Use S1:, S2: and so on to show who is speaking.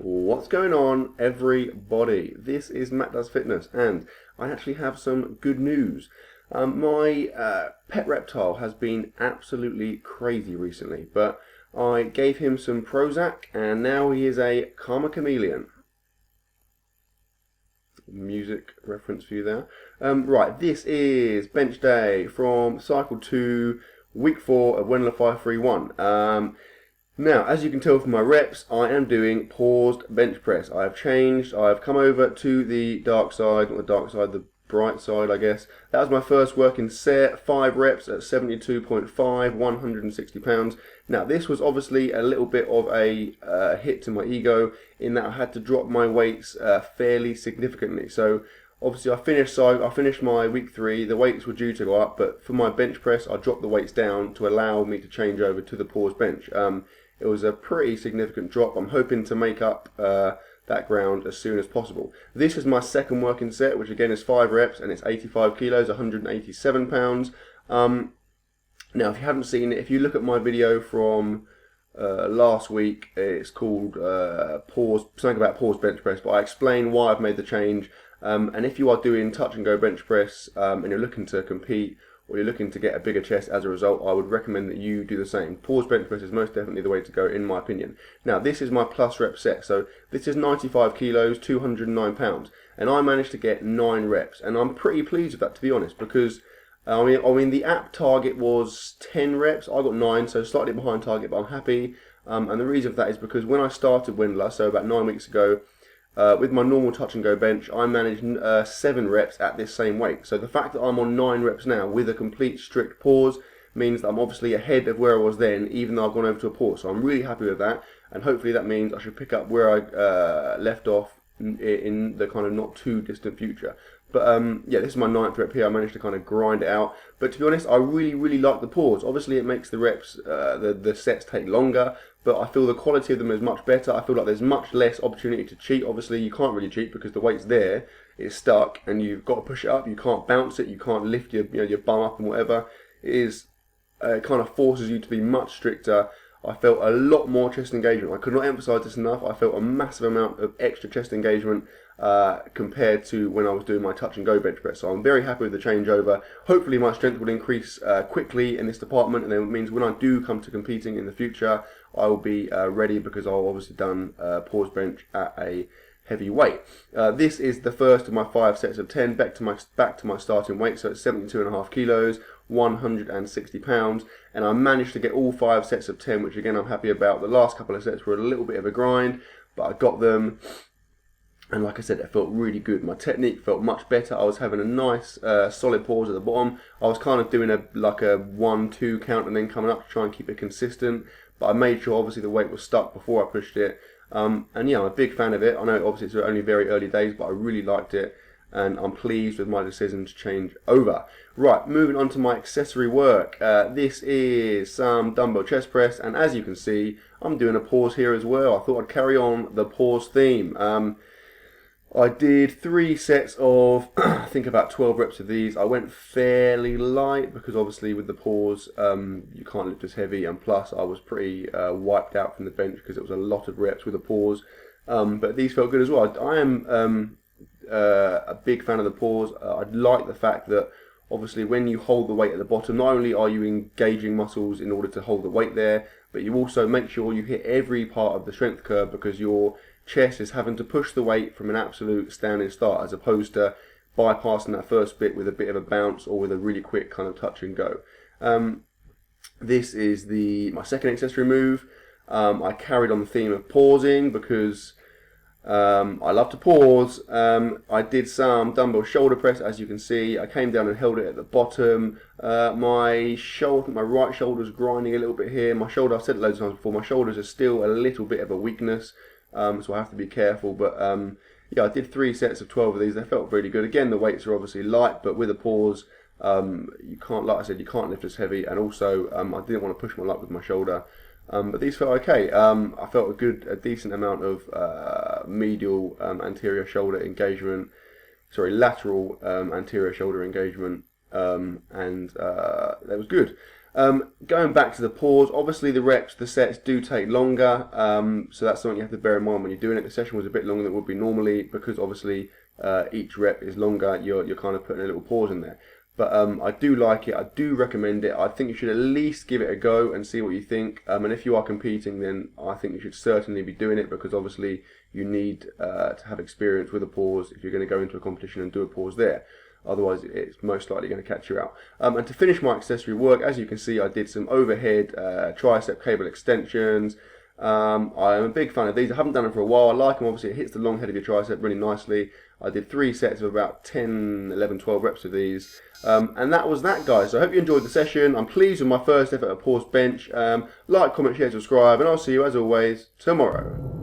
S1: What's going on, everybody? This is Matt Does Fitness, and I actually have some good news. My pet reptile has been absolutely crazy recently, but I gave him some Prozac, and now he is a calmer chameleon. Music reference for you there. Right, this is bench day from cycle 2, week 4 of Wendler 531. Now, as you can tell from my reps, I am doing paused bench press. I have changed, I've come over to the dark side, not the dark side, the bright side, I guess. That was my first working set, 5 reps at 72.5, 160 pounds. Now, this was obviously a little bit of a hit to my ego in that I had to drop my weights fairly significantly. So, obviously, I finished my week 3, the weights were due to go up, but for my bench press, I dropped the weights down to allow me to change over to the paused bench. It was a pretty significant drop. I'm hoping to make up that ground as soon as possible. This is my second working set, which again is 5 reps, and it's 85 kilos, 187 pounds. Now, if you haven't seen it, if you look at my video from last week, it's called something about paused bench press, but I explain why I've made the change. And if you are doing touch and go bench press and you're looking to compete, or you're looking to get a bigger chest as a result, I would recommend that you do the same. Pause bench press is most definitely the way to go, in my opinion. Now, this is my plus rep set. So this is 95 kilos, 209 pounds. And I managed to get 9 reps. And I'm pretty pleased with that, to be honest, because I mean the app target was 10 reps. I got 9, so slightly behind target, but I'm happy. And the reason for that is because when I started Wendler, so about 9 weeks ago, with my normal touch and go bench, I managed 7 reps at this same weight. So the fact that I'm on 9 reps now with a complete strict pause means that I'm obviously ahead of where I was then, even though I've gone over to a pause. So I'm really happy with that, and hopefully that means I should pick up where I left off in the kind of not too distant future. But yeah, this is my 9th rep here. I managed to kind of grind it out. But to be honest, I really like the pause. Obviously, it makes the reps, the sets take longer, but I feel the quality of them is much better. I feel like there's much less opportunity to cheat. Obviously, you can't really cheat because the weight's there, it's stuck, and you've got to push it up. You can't bounce it. You can't lift your bum up and whatever. It kind of forces you to be much stricter. I felt a lot more chest engagement. I could not emphasize this enough. I felt a massive amount of extra chest engagement compared to when I was doing my touch and go bench press. So I'm very happy with the changeover. Hopefully my strength will increase quickly in this department, and then it means when I do come to competing in the future, I will be ready, because I've obviously done pause bench at a heavy weight. This is the first of my 5 sets of 10 back to my starting weight, so it's 72.5 kilos, 160 pounds, and I managed to get all 5 sets of 10, which again I'm happy about. The last couple of sets were a little bit of a grind, but I got them, and like I said, it felt really good. My technique felt much better. I was having a nice solid pause at the bottom. I was kind of doing a 1-2 count and then coming up to try and keep it consistent, but I made sure obviously the weight was stuck before I pushed it. And yeah, I'm a big fan of it. I know obviously it's only very early days, but I really liked it, and I'm pleased with my decision to change over. Right, moving on to my accessory work. This is some dumbbell chest press, and as you can see, I'm doing a pause here as well. I thought I'd carry on the pause theme. I did 3 sets of, I think about 12 reps of these. I went fairly light because obviously with the pause, you can't lift as heavy, and plus I was pretty wiped out from the bench because it was a lot of reps with a pause. But these felt good as well. I am a big fan of the pause. I like the fact that obviously when you hold the weight at the bottom, not only are you engaging muscles in order to hold the weight there, but you also make sure you hit every part of the strength curve, because your chest is having to push the weight from an absolute standing start, as opposed to bypassing that first bit with a bit of a bounce or with a really quick kind of touch and go. This is my second accessory move. I carried on the theme of pausing because I love to pause. I did some dumbbell shoulder press, as you can see. I came down and held it at the bottom. My right shoulder's grinding a little bit here. My shoulder, I've said it loads of times before, my shoulders are still a little bit of a weakness. So I have to be careful, but yeah, I did 3 sets of 12 of these. They felt really good. Again, the weights are obviously light, but with a pause, you can't, like I said, you can't lift as heavy, and also I didn't want to push my luck with my shoulder. But these felt okay. I felt a decent amount of medial anterior shoulder engagement, lateral anterior shoulder engagement, and that was good. Going back to the pause, obviously the reps, the sets do take longer, so that's something you have to bear in mind when you're doing it. The session was a bit longer than it would be normally because obviously each rep is longer. You're kind of putting a little pause in there. But I do like it. I do recommend it. I think you should at least give it a go and see what you think. And if you are competing, then I think you should certainly be doing it because obviously you need to have experience with a pause if you're going to go into a competition and do a pause there. Otherwise, it's most likely going to catch you out. And to finish my accessory work, as you can see, I did some overhead tricep cable extensions. I am a big fan of these. I haven't done them for a while. I like them. Obviously, it hits the long head of your tricep really nicely. I did 3 sets of about 10, 11, 12 reps of these. And that was that, guys. So I hope you enjoyed the session. I'm pleased with my first effort at a paused bench. Like, comment, share, subscribe, and I'll see you, as always, tomorrow.